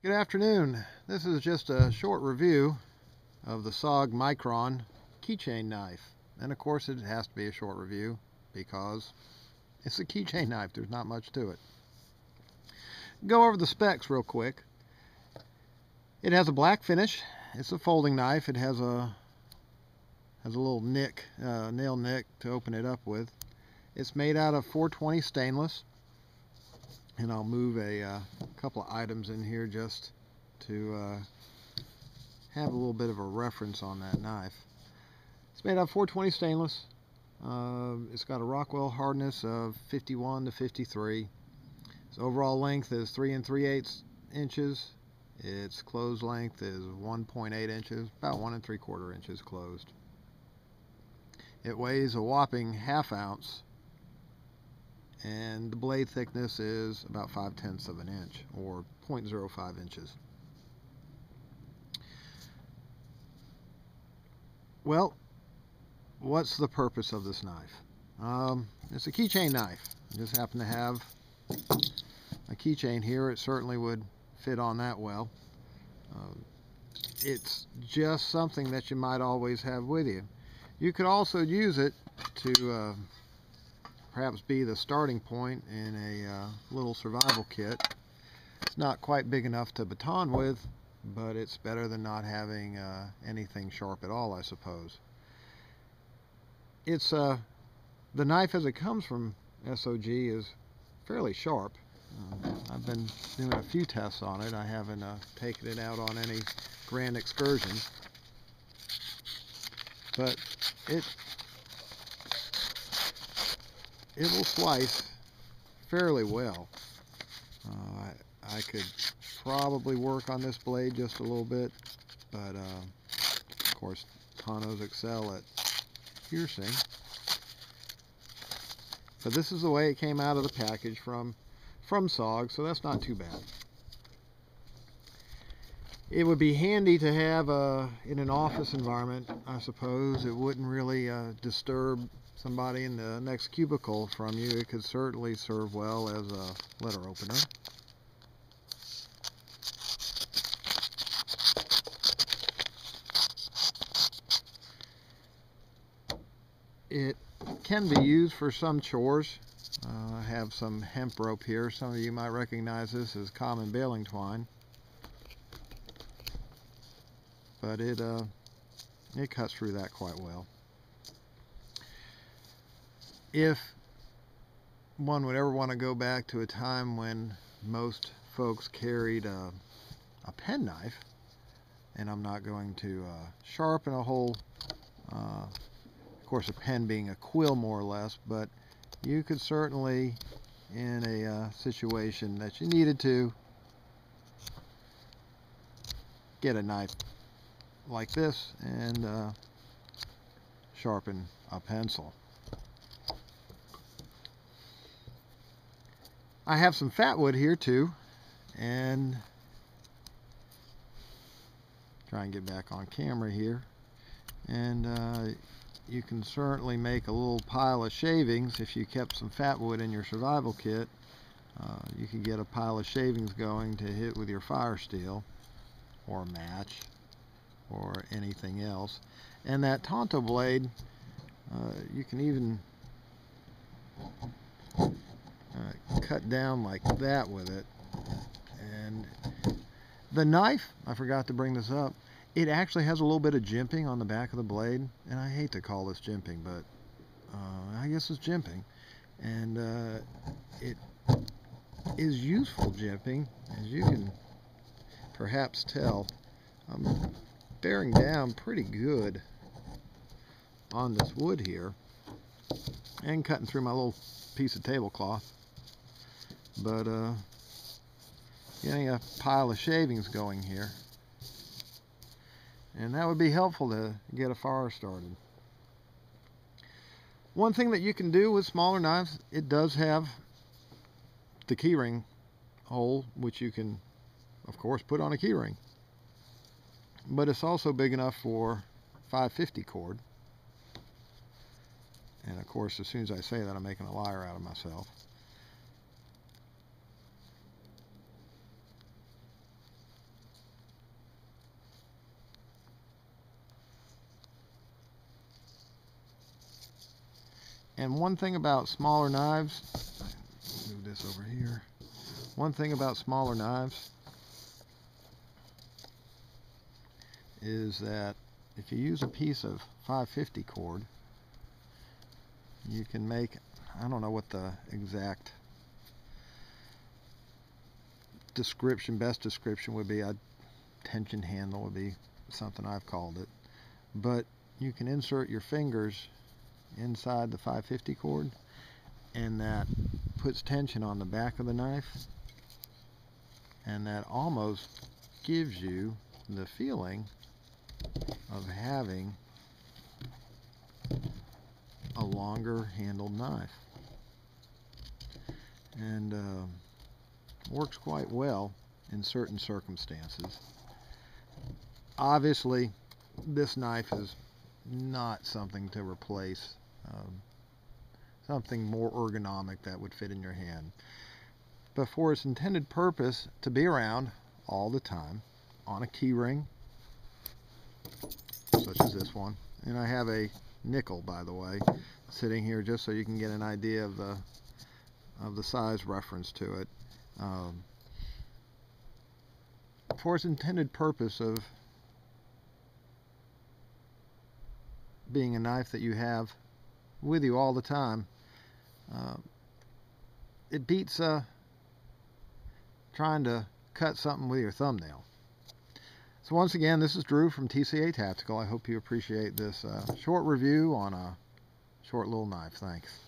Good afternoon. This is just a short review of the SOG Micron keychain knife. And of course it has to be a short review because it's a keychain knife. There's not much to it. Go over the specs real quick. It has a black finish. It's a folding knife. It has a little nick, nail nick to open it up with. It's made out of 420 stainless. And I'll move a couple of items in here just to have a little bit of a reference on that knife. It's made out of 420 stainless. It's got a Rockwell hardness of 51 to 53. Its overall length is 3 3/8 inches. Its closed length is 1.8 inches, about 1 3/4 inches closed. It weighs a whopping ½ ounce. And the blade thickness is about 5/10 of an inch, or 0.05 inches. Well, what's the purpose of this knife? It's a keychain knife. I just happen to have a keychain here. It certainly would fit on that well. It's just something that you might always have with you. You could also use it to perhaps be the starting point in a little survival kit. It's not quite big enough to baton with, but it's better than not having anything sharp at all, I suppose. It's the knife as it comes from SOG is fairly sharp. I've been doing a few tests on it. I haven't taken it out on any grand excursions, but it will slice fairly well. I could probably work on this blade just a little bit, but of course Tanos excel at piercing. But this is the way it came out of the package from SOG, so that's not too bad. It would be handy to have in an office environment, I suppose. It wouldn't really disturb somebody in the next cubicle from you. It could certainly serve well as a letter opener. It can be used for some chores. I have some hemp rope here. Some of you might recognize this as common baling twine. But it cuts through that quite well. If one would ever want to go back to a time when most folks carried a penknife, and I'm not going to sharpen a whole, of course a pen being a quill more or less, but you could certainly, in a situation that you needed to, get a knife like this and sharpen a pencil. I have some fat wood here too, and try and get back on camera here, and you can certainly make a little pile of shavings. If you kept some fat wood in your survival kit, you could get a pile of shavings going to hit with your fire steel or a match or anything else. And that Tonto blade, you can even cut down like that with it. And the knife, I forgot to bring this up, it actually has a little bit of jimping on the back of the blade, and I hate to call this jimping, but I guess it's jimping. And it is useful jimping, as you can perhaps tell. I'm bearing down pretty good on this wood here and cutting through my little piece of tablecloth, but getting a pile of shavings going here, and that would be helpful to get a fire started. One thing that you can do with smaller knives, it does have the keyring hole, which you can of course put on a keyring, but it's also big enough for 550 cord. And of course, as soon as I say that, I'm making a liar out of myself. And one thing about smaller knives, move this over here. One thing about smaller knives is that if you use a piece of 550 cord, you can make, I don't know what the exact description, best description would be, a tension handle would be something I've called it, but you can insert your fingers inside the 550 cord, and that puts tension on the back of the knife, and that almost gives you the feeling of having a longer handled knife, and works quite well in certain circumstances. Obviously, this knife is not something to replace something more ergonomic that would fit in your hand, but for its intended purpose to be around all the time on a key ring such as this one. And I have a nickel, by the way, sitting here just so you can get an idea of the size reference to it. For its intended purpose of being a knife that you have with you all the time, it beats trying to cut something with your thumbnail. So once again, this is Drew from TCATactical. I hope you appreciate this short review on a short little knife. Thanks.